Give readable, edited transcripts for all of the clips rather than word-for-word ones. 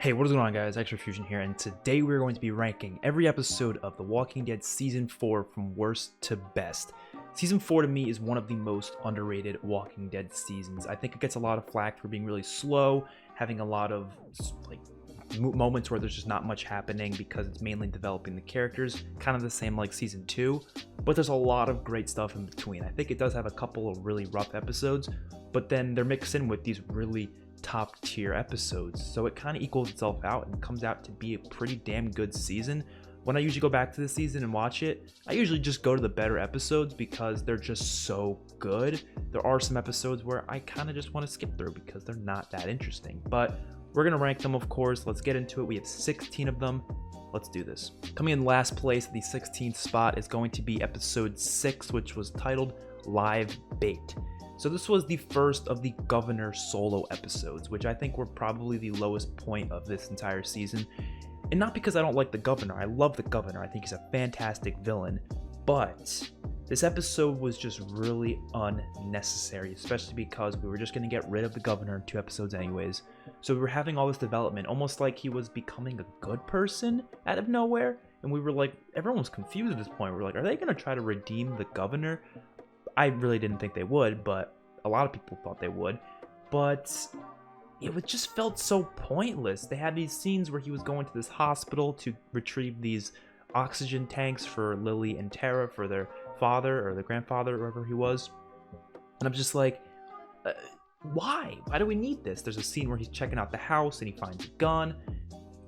Hey, what is going on, guys? Extra Fusion here, and today we're going to be ranking every episode of The Walking Dead Season 4 from worst to best. Season 4 to me is one of the most underrated Walking Dead seasons. I think it gets a lot of flack for being really slow, having a lot of moments where there's just not much happening because it's mainly developing the characters, kind of the same like Season 2, but there's a lot of great stuff in between. I think it does have a couple of really rough episodes, but then they're mixed in with these really top tier episodes, so it kind of equals itself out and comes out to be a pretty damn good season. When I usually go back to the season and watch it, I usually just go to the better episodes because they're just so good. There are some episodes where I kind of just want to skip through because they're not that interesting, but we're gonna rank them, of course. Let's get into it. We have 16 of them. Let's do this. Coming in last place, the 16th spot, is going to be episode 6, which was titled Live Bait. So this was the first of the Governor solo episodes, which I think were probably the lowest point of this entire season. And not because I don't like the Governor. I love the Governor. I think he's a fantastic villain. But this episode was just really unnecessary, especially because we were just going to get rid of the Governor in 2 episodes anyways. So we were having all this development, almost like he was becoming a good person out of nowhere. And we were like, everyone was confused at this point. We were like, are they going to try to redeem the Governor? I really didn't think they would, but a lot of people thought they would. But it just felt so pointless. They had these scenes where he was going to this hospital to retrieve these oxygen tanks for Lily and Tara, for their father or their grandfather, whoever he was. And I'm just like, why? Why do we need this? There's a scene where he's checking out the house and he finds a gun.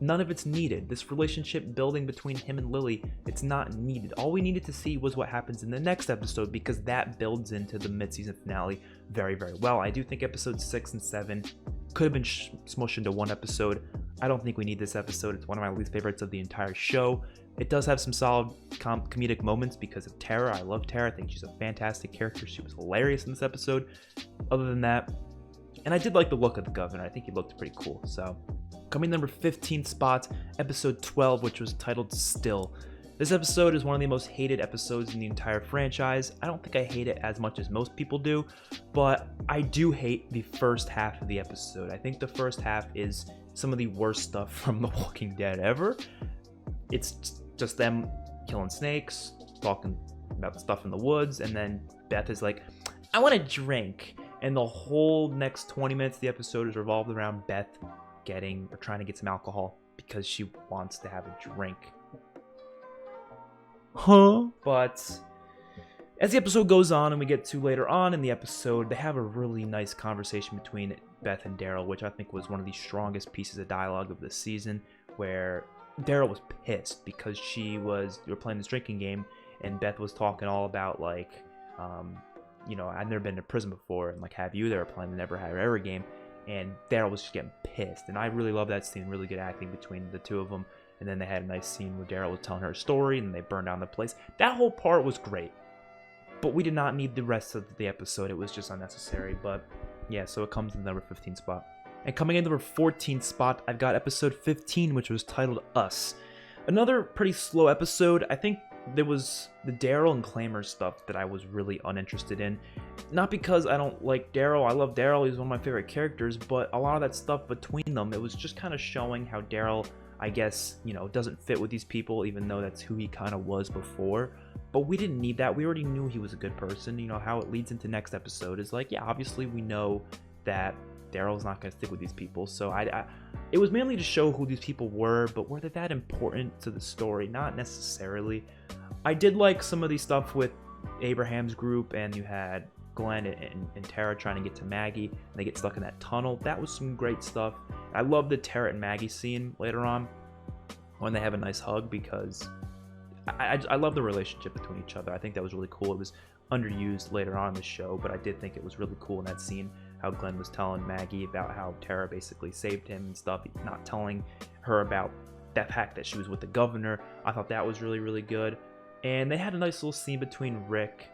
None of it's needed. This relationship building between him and Lily, it's not needed. All we needed to see was what happens in the next episode, because that builds into the mid-season finale very, very well. I do think episodes 6 and 7 could have been smushed into one episode. I don't think we need this episode. It's one of my least favorites of the entire show. It does have some solid comedic moments because of Tara. I love Tara. I think she's a fantastic character. She was hilarious in this episode. Other than that, and I did like the look of the Governor. I think he looked pretty cool. So, coming number 15 spot, episode 12, which was titled Still. This episode is one of the most hated episodes in the entire franchise. I don't think I hate it as much as most people do, but I do hate the first half of the episode. I think the first half is some of the worst stuff from The Walking Dead ever. It's just them killing snakes, talking about stuff in the woods, and then Beth is like, I want a drink. And the whole next 20 minutes of the episode is revolved around Beth trying to get some alcohol because she wants to have a drink. But as the episode goes on and we get to later on in the episode, they have a really nice conversation between Beth and Daryl, which I think was one of the strongest pieces of dialogue of this season, where Daryl was pissed because they were playing this drinking game and Beth was talking all about like, I've never been to prison before, and like, have you? They were playing the Never Have Ever game, and Daryl was just getting pissed. And I really love that scene, really good acting between the two of them. And then they had a nice scene where Daryl was telling her a story, and they burned down the place. That whole part was great, but we did not need the rest of the episode. It was just unnecessary. But yeah, so it comes in the number 15 spot. And coming in the number 14 spot, I've got episode 15, which was titled Us. Another pretty slow episode. I think there was the Daryl and Claimer stuff that I was really uninterested in. Not because I don't like Daryl. I love Daryl. He's one of my favorite characters. But a lot of that stuff between them, it was just kind of showing how Daryl, I guess, doesn't fit with these people, even though that's who he kind of was before. But we didn't need that. We already knew he was a good person. How it leads into next episode is like, yeah, obviously we know that Daryl's not going to stick with these people. So it was mainly to show who these people were, but were they that important to the story? Not necessarily. I did like some of the stuff with Abraham's group, and you had Glenn and Tara trying to get to Maggie, and they get stuck in that tunnel. That was some great stuff. I love the Tara and Maggie scene later on when they have a nice hug, because I love the relationship between each other. I think that was really cool. It was underused later on in the show, but I did think it was really cool in that scene how Glenn was telling Maggie about how Tara basically saved him and stuff, not telling her about that fact that she was with the Governor. I thought that was really, really good. And they had a nice little scene between Rick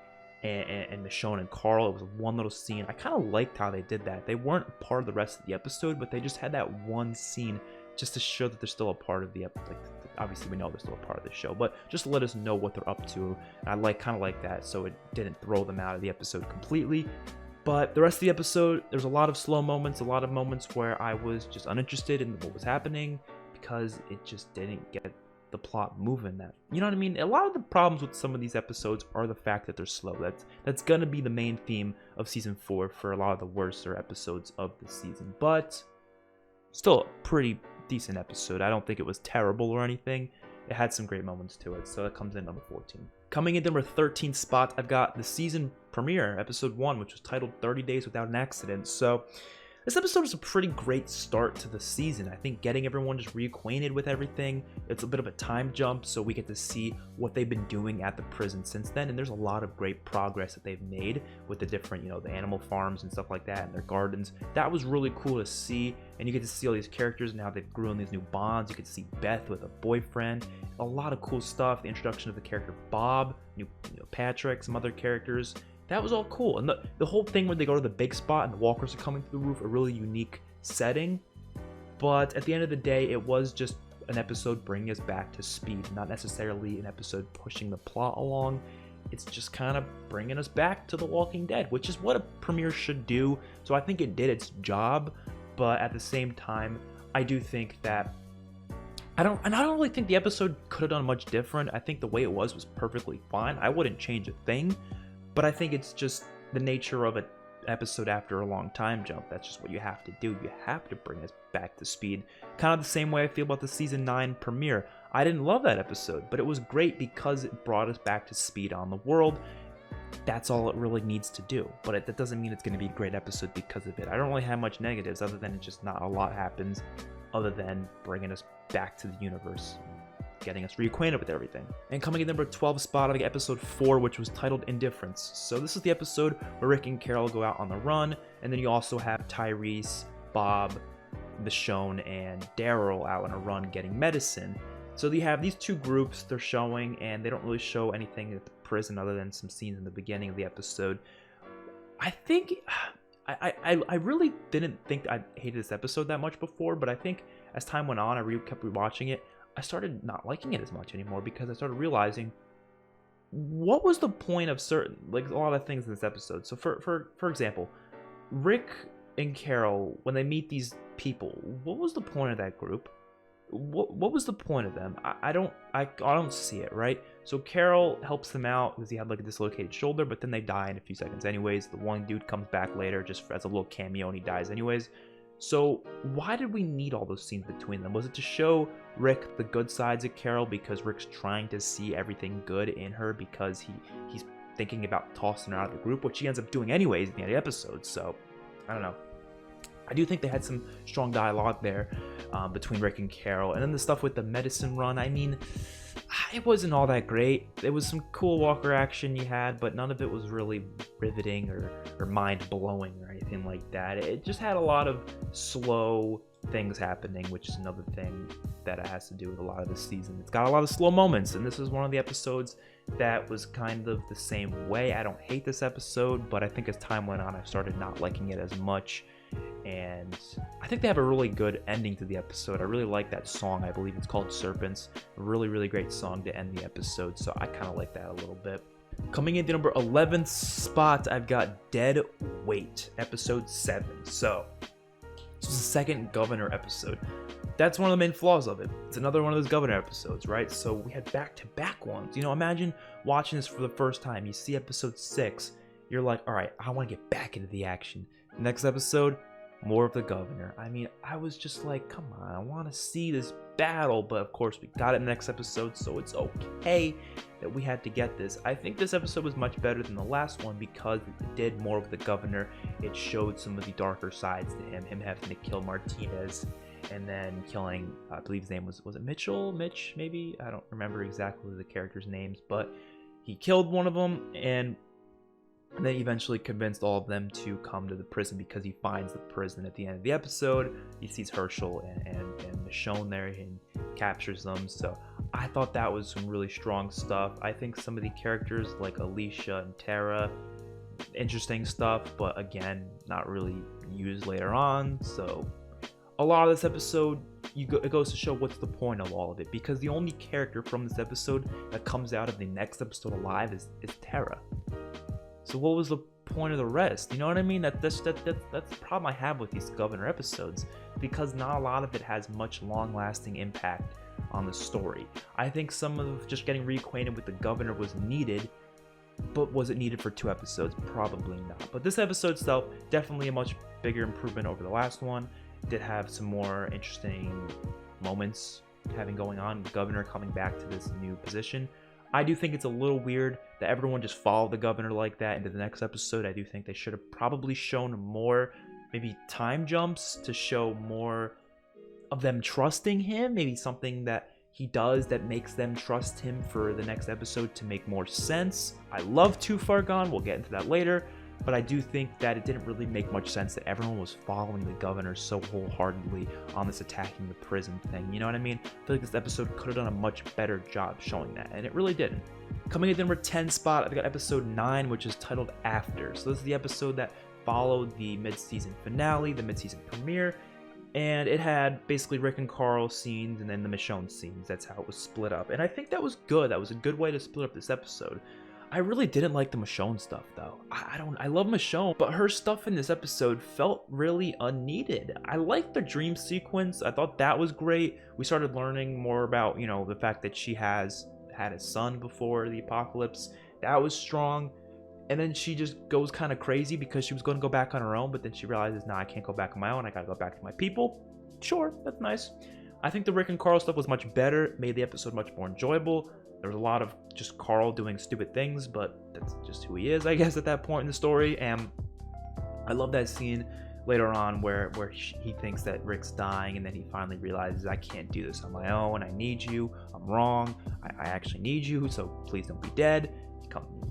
and Michonne and Carl. It was one little scene. I kind of liked how they did that. They weren't part of the rest of the episode, but they just had that one scene just to show that they're still a part of the episode. Obviously, we know they're still a part of the show, but just to let us know what they're up to. And I kind of like that, so it didn't throw them out of the episode completely. But the rest of the episode, there's a lot of slow moments, a lot of moments where I was just uninterested in what was happening because it just didn't get the plot moving. That, you know what I mean? A lot of the problems with some of these episodes are the fact that they're slow. That's gonna be the main theme of season 4 for a lot of the worser episodes of the season. But still a pretty decent episode. I don't think it was terrible or anything. It had some great moments to it, so that comes in number 14. Coming in number 13 spot, I've got the season premiere, episode 1, which was titled 30 Days Without an Accident. So this episode is a pretty great start to the season. I think getting everyone just reacquainted with everything, it's a bit of a time jump, so we get to see what they've been doing at the prison since then, and there's a lot of great progress that they've made with the different, the animal farms and stuff like that, and their gardens. That was really cool to see, and you get to see all these characters and how they've grown these new bonds. You get to see Beth with a boyfriend, a lot of cool stuff, the introduction of the character Bob, Patrick, some other characters. That was all cool. And the whole thing where they go to the big spot and the walkers are coming through the roof, a really unique setting. But at the end of the day, it was just an episode bringing us back to speed, not necessarily an episode pushing the plot along. It's just kind of bringing us back to The Walking Dead, which is what a premiere should do. So I think it did its job, but at the same time, I do think that I don't really think the episode could have done much different. I think the way it was perfectly fine. I wouldn't change a thing. But I think it's just the nature of an episode after a long time jump. That's just what you have to do. You have to bring us back to speed. Kind of the same way I feel about the season 9 premiere. I didn't love that episode, but it was great because it brought us back to speed on the world. That's all it really needs to do. But that doesn't mean it's going to be a great episode because of it. I don't really have much negatives other than it just not a lot happens other than bringing us back to the universe, getting us reacquainted with everything. And coming in number 12 spot, I got episode 4, which was titled Indifference. So this is the episode where Rick and Carol go out on the run, and then you also have Tyrese, Bob, Michonne, and Daryl out on a run getting medicine. So you have these two groups they're showing, and they don't really show anything at the prison other than some scenes in the beginning of the episode. I think I really didn't think I hated this episode that much before, but I think as time went on, I kept rewatching it. I started not liking it as much anymore because I started realizing what was the point of certain, like, a lot of things in this episode. So for example, Rick and Carol, when they meet these people, what was the point of that group? What was the point of them? I don't see it, right? So Carol helps them out because he had like a dislocated shoulder, but then they die in a few seconds anyways. The one dude comes back later just as a little cameo and he dies anyways. So why did we need all those scenes between them? Was it to show Rick the good sides of Carol because Rick's trying to see everything good in her because he's thinking about tossing her out of the group, which he ends up doing anyways at the end of the episode? So I don't know. I do think they had some strong dialogue there between Rick and Carol. And then the stuff with the medicine run, I mean, it wasn't all that great. There was some cool walker action you had, but none of it was really riveting or mind-blowing or anything like that. It just had a lot of slow things happening, which is another thing that it has to do with a lot of this season. It's got a lot of slow moments, and this is one of the episodes that was kind of the same way. I don't hate this episode, but I think as time went on, I started not liking it as much. And I think they have a really good ending to the episode. I really like that song. I believe it's called Serpents. A really, really great song to end the episode, so I kind of like that a little bit. Coming into number 11th spot, I've got Dead Weight, episode 7. So this is the second Governor episode. That's one of the main flaws of it. It's another one of those Governor episodes, right? So we had back-to-back ones. Imagine watching this for the first time. You see episode 6. You're like, all right, I want to get back into the action. Next episode, more of the Governor. I mean, I was just like, come on, I want to see this battle, but of course we got it in the next episode, so it's okay that we had to get this. I think this episode was much better than the last one because it did more of the Governor. It showed some of the darker sides to him having to kill Martinez and then killing, I believe his name was it Mitch, maybe? I don't remember exactly the characters' names, but he killed one of them, and then he eventually convinced all of them to come to the prison because he finds the prison at the end of the episode. He sees Herschel and Michonne there and captures them. So I thought that was some really strong stuff. I think some of the characters like Alicia and Tara, interesting stuff, but again, not really used later on. So a lot of this episode, it goes to show what's the point of all of it, because the only character from this episode that comes out of the next episode alive is Tara. So what was the point of the rest. You know what I mean? That's the problem I have with these governor episodes, because not a lot of it has much long-lasting impact on the story. I think some of just getting reacquainted with the governor was needed, but was it needed for 2 episodes? Probably not. But this episode itself, definitely a much bigger improvement over the last one. It did have some more interesting moments having going on. The governor coming back to this new position. I do think it's a little weird that everyone just followed the governor like that into the next episode. I do think they should have probably shown more, maybe time jumps to show more of them trusting him. Maybe something that he does that makes them trust him for the next episode to make more sense. I love Too Far Gone. We'll get into that later. But I do think that it didn't really make much sense that everyone was following the governor so wholeheartedly on this attacking the prison thing. You know what I mean? I feel like this episode could have done a much better job showing that, and it really didn't. Coming in the number 10 spot, I've got episode 9, which is titled After. So this is the episode that followed the mid-season finale, the mid-season premiere, and it had basically Rick and Carl scenes and then the Michonne scenes. That's how it was split up, and I think that was good. That was a good way to split up this episode. I really didn't like the Michonne stuff though. I love Michonne, but her stuff in this episode felt really unneeded. I liked the dream sequence. I thought that was great. We started learning more about, you know, the fact that she has had a son before the apocalypse. That was strong. And then she just goes kind of crazy because she was going to go back on her own, but then she realizes, nah, I can't go back on my own. I gotta go back to my people. Sure, that's nice. I think the Rick and Carl stuff was much better, made the episode much more enjoyable. There was a lot of just Carl doing stupid things, but that's just who he is, I guess, at that point in the story. And I love that scene later on where he thinks that Rick's dying, and then he finally realizes, I can't do this on my own. I need you. I'm wrong. I actually need you, so please don't be dead.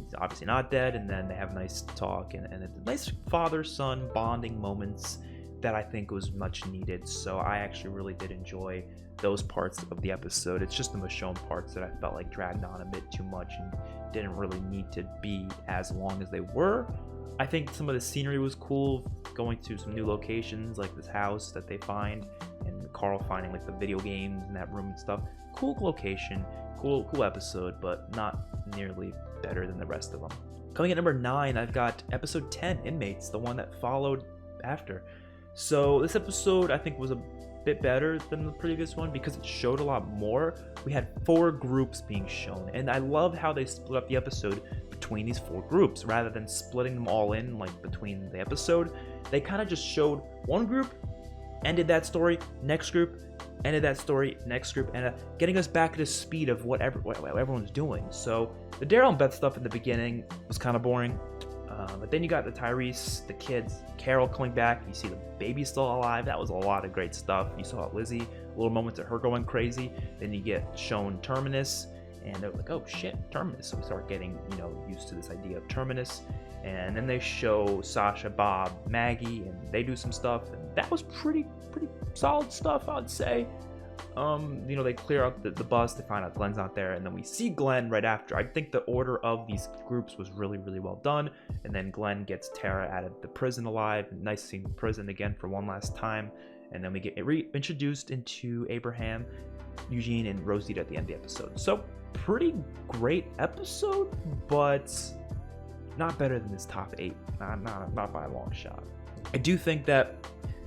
He's obviously not dead, and then they have a nice talk and a nice father-son bonding moments that I think was much needed. So I actually really did enjoy those parts of the episode. It's just the Michonne parts that I felt like dragged on a bit too much and didn't really need to be as long as they were. I think some of the scenery was cool, going to some new locations like this house that they find, and Carl finding like the video games in that room and stuff. Cool location, cool episode, but not nearly better than the rest of them. Coming at number 9, I've got episode 10, Inmates, the one that followed after. So this episode I think was a bit better than the previous one because it showed a lot more. We had 4 groups being shown, and I love how they split up the episode between these 4 groups rather than splitting them all in like between the episode. They kind of just showed one group, ended that story, next group, ended that story, next group, and getting us back to speed of what everyone's doing. So the Daryl and Beth stuff in the beginning was kind of boring. But then you got the Tyrese, the kids, Carol coming back. You see the baby still alive. That was a lot of great stuff. You saw Lizzie, little moments of her going crazy. Then you get shown Terminus, and they're like, oh shit, Terminus. So we start getting, you know, used to this idea of Terminus. And then they show Sasha, Bob, Maggie, and they do some stuff. And that was pretty solid stuff, I'd say. You know, they clear out the bus, they find out Glenn's not there, and then we see Glenn right after. I think the order of these groups was really well done. And then Glenn gets Tara out of the prison alive. Nice seeing the prison again for one last time. And then we get reintroduced into Abraham, Eugene, and Rosita at the end of the episode. So pretty great episode, but not better than this top 8. Not by a long shot. I do think that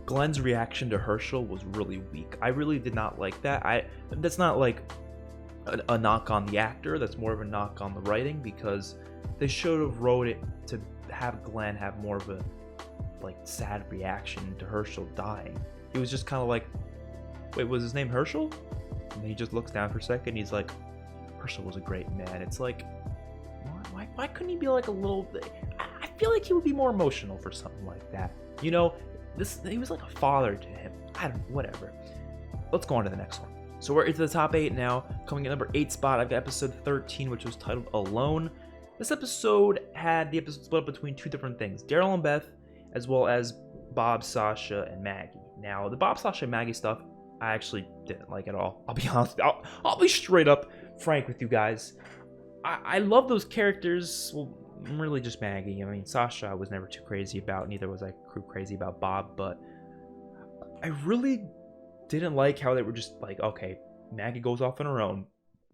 Glenn's reaction to Herschel was really weak. I really did not like that. That's not like a knock on the actor. That's more of a knock on the writing, because they should have wrote it to have Glenn have more of a like sad reaction to Herschel dying. He was just kind of like, wait, was his name Herschel? And he just looks down for a second. He's like, Herschel was a great man. It's like, why couldn't he be like a little? I feel like he would be more emotional for something like that. You know, he was like a father to him. Whatever. Let's go on to the next one. So we're into the top 8 now. Coming at number 8 spot, I've got episode 13, which was titled Alone. This episode had the episode split up between 2 different things: Daryl and Beth, as well as Bob, Sasha, and Maggie. Now, the Bob, Sasha, and Maggie stuff, I actually didn't like at all. I'll be honest. I'll be straight up frank with you guys. I love those characters. Well, really just Maggie. I mean, Sasha I was never too crazy about. Neither was I crazy about Bob. But I really didn't like how they were just like, okay, Maggie goes off on her own,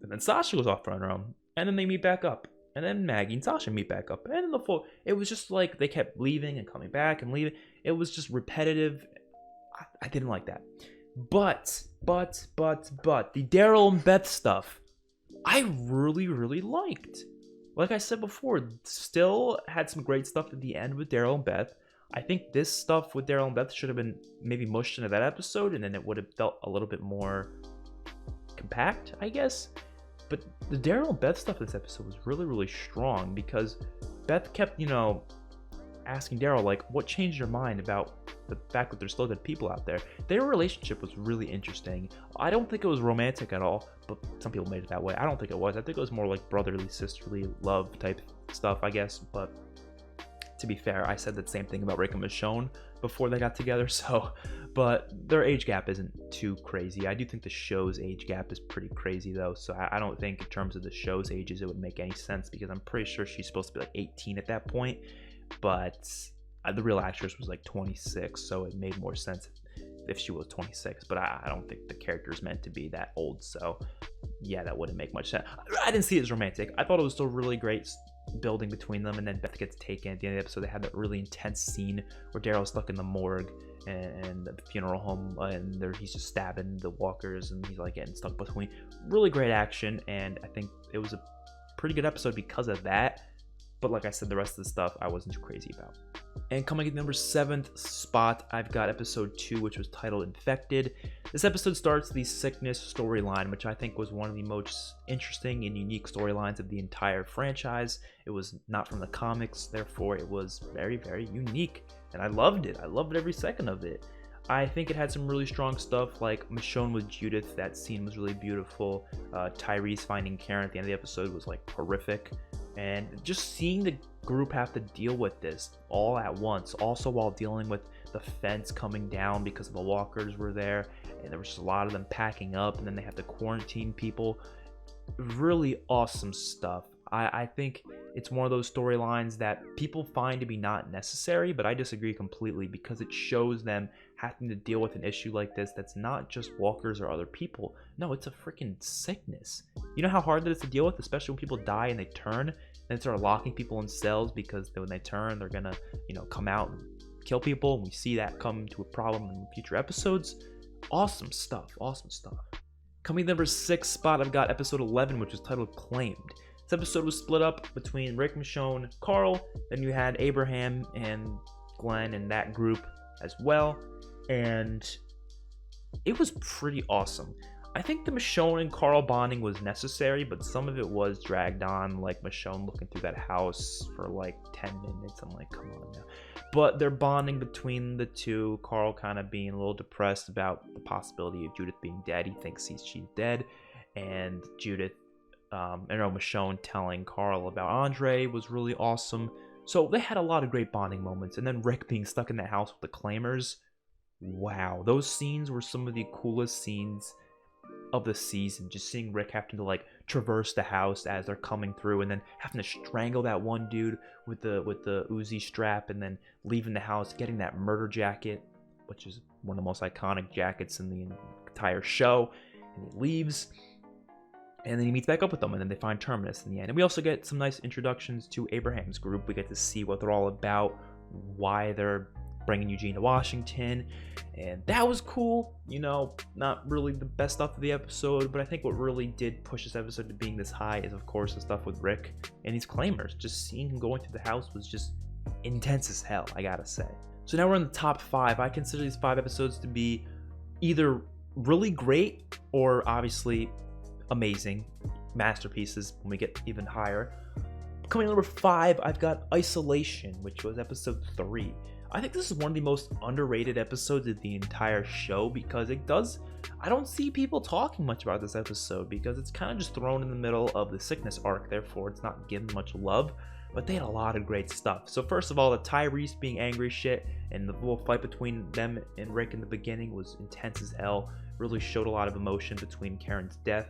and then Sasha goes off on her own, and then they meet back up. And then Maggie and Sasha meet back up. And in the full, it was just like they kept leaving and coming back and leaving. It was just repetitive. I didn't like that. But the Daryl and Beth stuff, I really, really liked. Like I said before, still had some great stuff at the end with Daryl and Beth. I think this stuff with Daryl and Beth should have been maybe mushed into that episode, and then it would have felt a little bit more compact, I guess. But the Daryl and Beth stuff this episode was really, really strong because Beth kept, asking Daryl, like, what changed your mind about the fact that there's still good people out there? Their relationship was really interesting. I don't think it was romantic at all, but some people made it that way. I don't think it was. I think it was more like brotherly, sisterly love type stuff, I guess. But to be fair, I said the same thing about Rick and Michonne before they got together, so... But their age gap isn't too crazy. I do think the show's age gap is pretty crazy, though, so I don't think in terms of the show's ages it would make any sense, because I'm pretty sure she's supposed to be like 18 at that point, but the real actress was like 26, so it made more sense if she was 26, but I don't think the character is meant to be that old, so yeah, that wouldn't make much sense. I didn't see it as romantic. I thought it was still really great building between them, and then Beth gets taken at the end of the episode. They had that really intense scene where Daryl's stuck in the morgue and the funeral home, and he's just stabbing the walkers, and he's like getting stuck between. Really great action, and I think it was a pretty good episode because of that. But like I said, the rest of the stuff I wasn't too crazy about. And coming in number 7th spot, I've got episode 2, which was titled Infected. This episode starts the sickness storyline, which I think was one of the most interesting and unique storylines of the entire franchise. It was not from the comics, therefore it was very, very unique. And I loved it. I loved every second of it. I think it had some really strong stuff, like Michonne with Judith. That scene was really beautiful. Tyrese finding Karen at the end of the episode was like horrific. And just seeing the group have to deal with this all at once, also while dealing with the fence coming down because the walkers were there, and there was just a lot of them packing up, and then they have to quarantine people. Really awesome stuff. I think it's one of those storylines that people find to be not necessary, but I disagree completely, because it shows them having to deal with an issue like this that's not just walkers or other people. No, it's a freaking sickness. You know how hard that is to deal with, especially when people die and they turn, and start locking people in cells because when they turn, they're gonna, come out and kill people. And we see that come to a problem in future episodes. Awesome stuff. Awesome stuff. Coming number 6 spot, I've got episode 11, which is titled Claimed. This episode was split up between Rick, Michonne, Carl. Then you had Abraham and Glenn and that group as well. And it was pretty awesome. I think the Michonne and Carl bonding was necessary, but some of it was dragged on, like Michonne looking through that house for like 10 minutes. I'm like, come on now. But their bonding between the two, Carl kind of being a little depressed about the possibility of Judith being dead. He thinks she's dead. And Michonne telling Carl about Andre was really awesome. So they had a lot of great bonding moments. And then Rick being stuck in that house with the Claimers. Wow, those scenes were some of the coolest scenes of the season. Just seeing Rick having to like traverse the house as they're coming through, and then having to strangle that one dude with the Uzi strap, and then leaving the house, getting that murder jacket, which is one of the most iconic jackets in the entire show. And he leaves, and then he meets back up with them, and then they find Terminus in the end. And we also get some nice introductions to Abraham's group. We get to see what they're all about, why they're bringing Eugene to Washington, and that was cool. Not really the best stuff of the episode, but I think what really did push this episode to being this high is, of course, the stuff with Rick and his Claimers. Just seeing him going through the house was just intense as hell, I gotta say. So now we're in the top 5. I consider these 5 episodes to be either really great or obviously amazing masterpieces when we get even higher. Coming in number 5, I've got Isolation, which was episode 3. I think this is one of the most underrated episodes of the entire show, because I don't see people talking much about this episode, because it's kind of just thrown in the middle of the sickness arc, therefore it's not given much love, but they had a lot of great stuff. So first of all, the Tyrese being angry shit and the little fight between them and Rick in the beginning was intense as hell. Really showed a lot of emotion between Karen's death,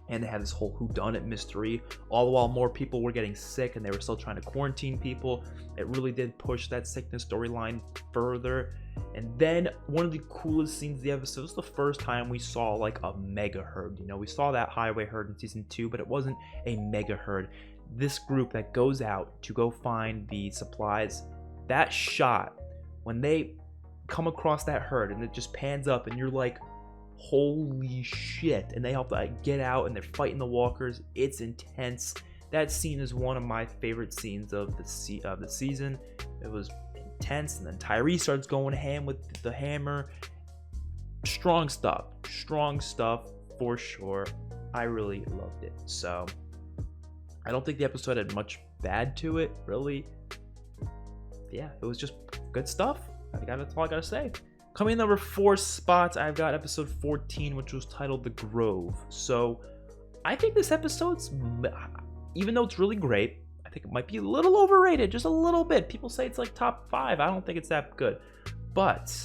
and they had this whole whodunit mystery, all the while more people were getting sick and they were still trying to quarantine people. It really did push that sickness storyline further. And then one of the coolest scenes of the episode was the first time we saw like a mega herd. We saw that highway herd in season 2, but it wasn't a mega herd. this group that goes out to go find the supplies, that shot, when they come across that herd and it just pans up and you're like, holy shit, and they help like get out and they're fighting the walkers. It's intense. That scene is one of my favorite scenes of the season. It was intense, and then Tyree starts going ham with the hammer. Strong stuff for sure. I really loved it. So I don't think the episode had much bad to it, really. Yeah, it was just good stuff. That's all I gotta say. Coming in number 4 spot, I've got episode 14, which was titled The Grove. So I think this episode's, even though it's really great, I think it might be a little overrated, just a little bit. People say it's like top 5. I don't think it's that good. But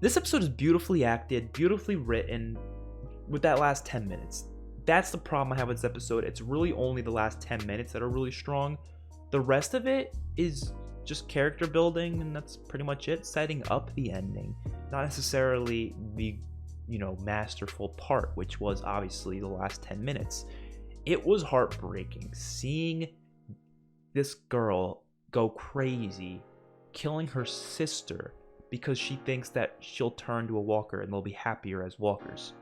this episode is beautifully acted, beautifully written with that last 10 minutes. That's the problem I have with this episode. It's really only the last 10 minutes that are really strong. The rest of it is just character building, and that's pretty much it. Setting up the ending, not necessarily the, masterful part, which was obviously the last 10 minutes. It was heartbreaking seeing this girl go crazy, killing her sister because she thinks that she'll turn to a walker and they'll be happier as walkers.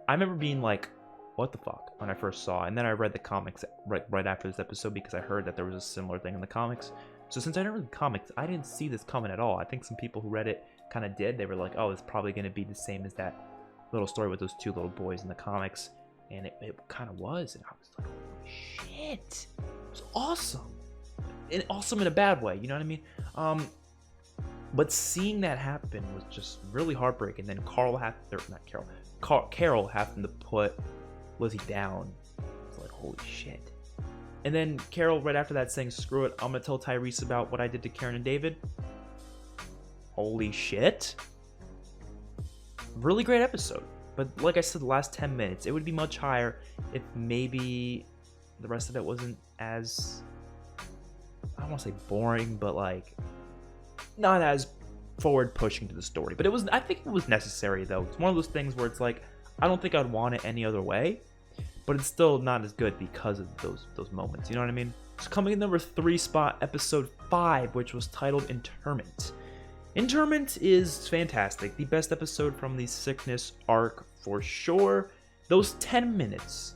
I remember being like, what the fuck, when I first saw it. And then I read the comics right after this episode because I heard that there was a similar thing in the comics. So since I didn't read the comics, I didn't see this coming at all. I think some people who read it kind of did. They were like, oh, it's probably going to be the same as that little story with those 2 little boys in the comics. And it kind of was. And I was like, holy shit. It was awesome. And awesome in a bad way. You know what I mean? But seeing that happen was just really heartbreaking. And then Carol having to put Lizzie down. It's like, holy shit. And then Carol, right after that, saying, screw it, I'm going to tell Tyrese about what I did to Karen and David. Holy shit. Really great episode. But like I said, the last 10 minutes, it would be much higher if maybe the rest of it wasn't as, I don't want to say boring, but like, not as forward pushing to the story. But I think it was necessary, though. It's one of those things where it's like, I don't think I'd want it any other way. But it's still not as good because of those moments. You know what I mean? So coming in number 3 spot, episode 5, which was titled Internment. Internment is fantastic. The best episode from the sickness arc for sure. Those 10 minutes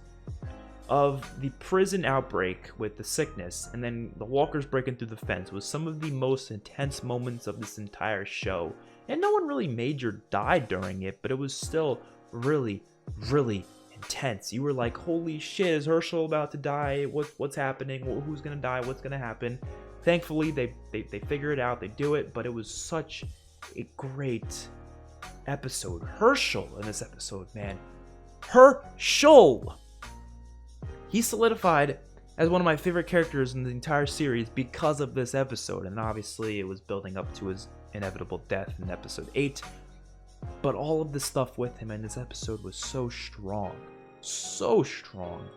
of the prison outbreak with the sickness and then the walkers breaking through the fence was some of the most intense moments of this entire show. And no one really major died during it, but it was still really, really intense. You were like, holy shit, is Herschel about to die? What's happening? Who's gonna die? What's gonna happen? Thankfully, they figure it out. They do it, but it was such a great episode. Herschel in this episode, man. Herschel! He solidified as one of my favorite characters in the entire series because of this episode, and obviously it was building up to his inevitable death in episode 8. But all of the stuff with him in this episode was so strong. So strong.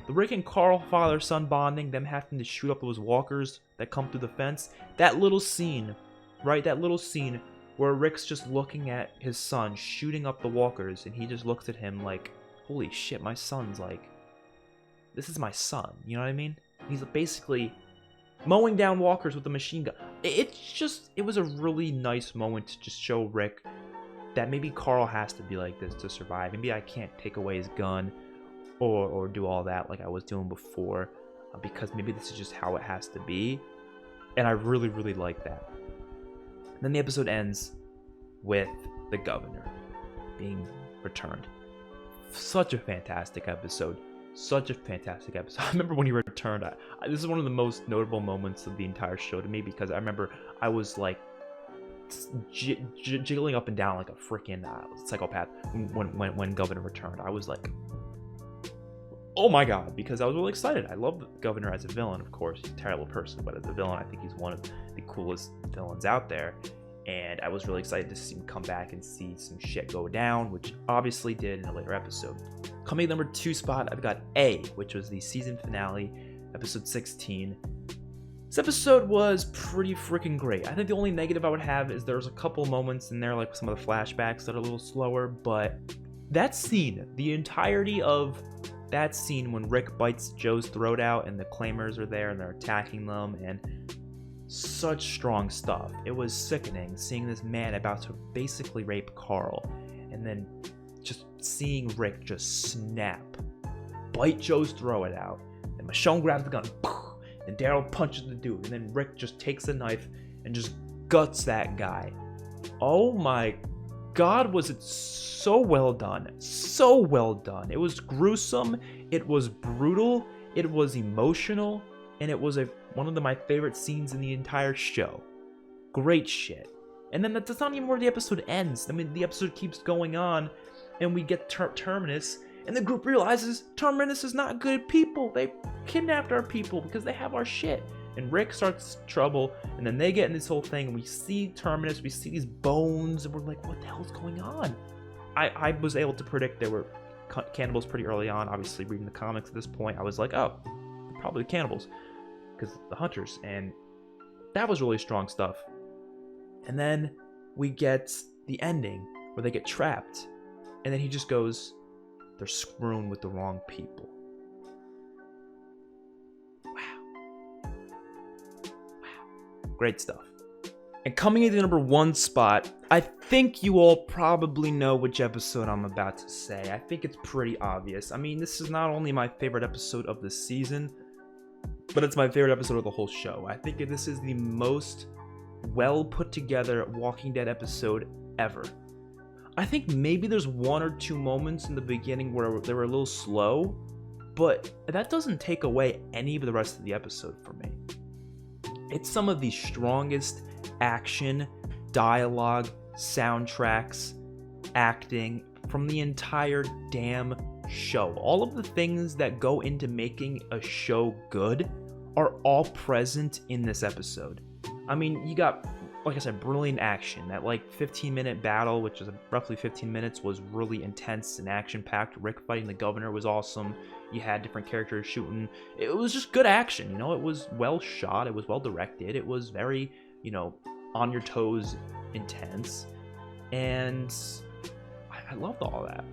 The Rick and Carl father-son bonding, them having to shoot up those walkers that come through the fence. That little scene, right? That little scene where Rick's just looking at his son shooting up the walkers, and he just looks at him like, holy shit, my son's like, this is my son. You know what I mean? He's basically mowing down walkers with a machine gun. It was a really nice moment to just show Rick that maybe Carl has to be like this to survive. Maybe I can't take away his gun or do all that like I was doing before, because maybe this is just how it has to be. And I really, really like that. And then the episode ends with the governor being returned. Such a fantastic episode. Such a fantastic episode. I remember when he returned. This is one of the most notable moments of the entire show to me, because I remember I was like jiggling up and down like a freaking psychopath when Governor returned. I was like, oh my god, because I was really excited. I love the Governor as a villain, of course. He's a terrible person, but as a villain, I think he's one of the coolest villains out there. And I was really excited to see him come back and see some shit go down, which obviously did in a later episode. Coming number 2 spot, I've got A, which was the season finale, episode 16. This episode was pretty freaking great. I think the only negative I would have is there's a couple moments in there, like some of the flashbacks that are a little slower, but that scene, the entirety of that scene when Rick bites Joe's throat out and the claimers are there and they're attacking them, and such strong stuff. It was sickening seeing this man about to basically rape Carl, and then just seeing Rick just snap, bite Joe's throat out, and Michonne grabs the gun, and Daryl punches the dude, and then Rick just takes a knife and just guts that guy. Oh my God, was it so well done. So well done. It was gruesome, it was brutal, it was emotional, and it was one of my favorite scenes in the entire show. Great shit. And then that's not even where the episode ends. I mean, the episode keeps going on, and we get Terminus, and the group realizes Terminus is not good people. They kidnapped our people because they have our shit. And Rick starts trouble, and then they get in this whole thing, and we see Terminus, we see these bones, and we're like, what the hell's going on? I was able to predict there were cannibals pretty early on. Obviously, reading the comics at this point, I was like, oh, probably cannibals, because the hunters, and that was really strong stuff. And then we get the ending, where they get trapped, and then he just goes, they're screwing with the wrong people. Great stuff. And coming in the number 1 spot, I think you all probably know which episode I'm about to say. I think it's pretty obvious. I mean, this is not only my favorite episode of the season, but it's my favorite episode of the whole show. I think this is the most well put together Walking Dead episode ever. I think maybe there's 1 or 2 moments in the beginning where they were a little slow, but that doesn't take away any of the rest of the episode for me. It's some of the strongest action, dialogue, soundtracks, acting from the entire damn show. All of the things that go into making a show good are all present in this episode. I mean, you got, like I said, brilliant action. That 15-minute battle, which is roughly 15 minutes, was really intense and action-packed. Rick fighting the governor was awesome. You had different characters shooting. It was just good action, It was well shot. It was well directed. It was very, on your toes intense. And I loved all that.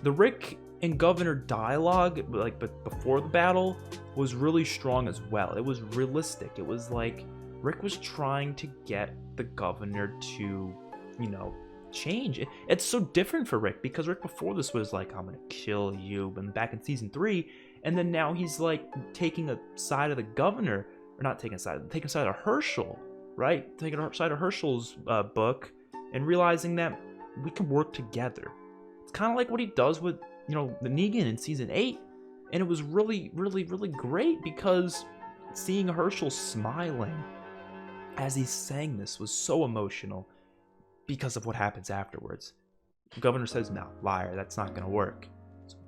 The Rick and Governor dialogue, but before the battle, was really strong as well. It was realistic. It was like Rick was trying to get the governor to, change. It's so different for Rick, because Rick before this was like, I'm gonna kill you, and back in season 3, and then now he's like taking a side of the governor, or not taking a side, taking a side of Herschel, right? Taking a side of Herschel's book, and realizing that we can work together. It's kind of like what he does with, the Negan in season 8, and it was really, really, really great, because seeing Herschel smiling as he's saying this was so emotional, because of what happens afterwards. The governor says, no, liar, that's not gonna work.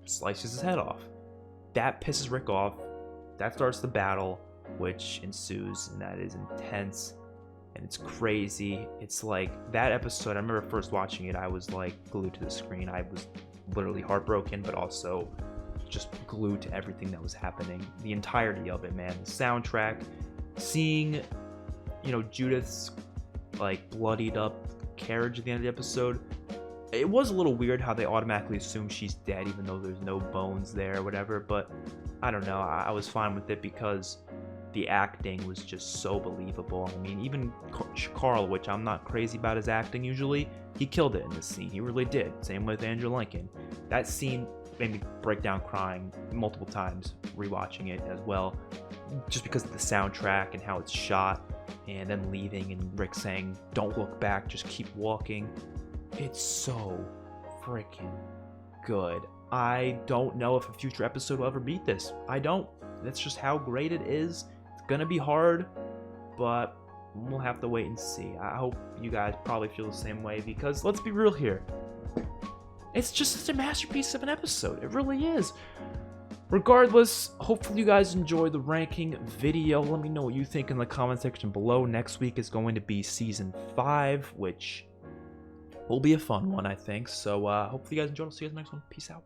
Slices his head off. That pisses Rick off. That starts the battle, which ensues, and that is intense, and it's crazy. It's like, that episode, I remember first watching it, I was like glued to the screen. I was literally heartbroken, but also just glued to everything that was happening. The entirety of it, man. The soundtrack, seeing, Judith's bloodied up carriage at the end of the episode. It was a little weird how they automatically assume she's dead, even though there's no bones there or whatever, but I don't know, I was fine with it because the acting was just so believable. I mean, even Carl, which I'm not crazy about his acting usually, he killed it in this scene. He really did. Same with Andrew Lincoln. That scene made me break down crying multiple times rewatching it as well, just because of the soundtrack and how it's shot, and then leaving and Rick saying, don't look back, just keep walking. It's so freaking good. I don't know if a future episode will ever beat this. I don't. That's just how great it is. It's gonna be hard, but we'll have to wait and see. I hope you guys probably feel the same way, because let's be real here. It's just such a masterpiece of an episode. It really is. Regardless, hopefully you guys enjoy the ranking video. Let me know what you think in the comment section below. Next week is going to be season 5, which will be a fun one, I think. So hopefully you guys enjoyed. I'll see you guys in the next one. Peace out.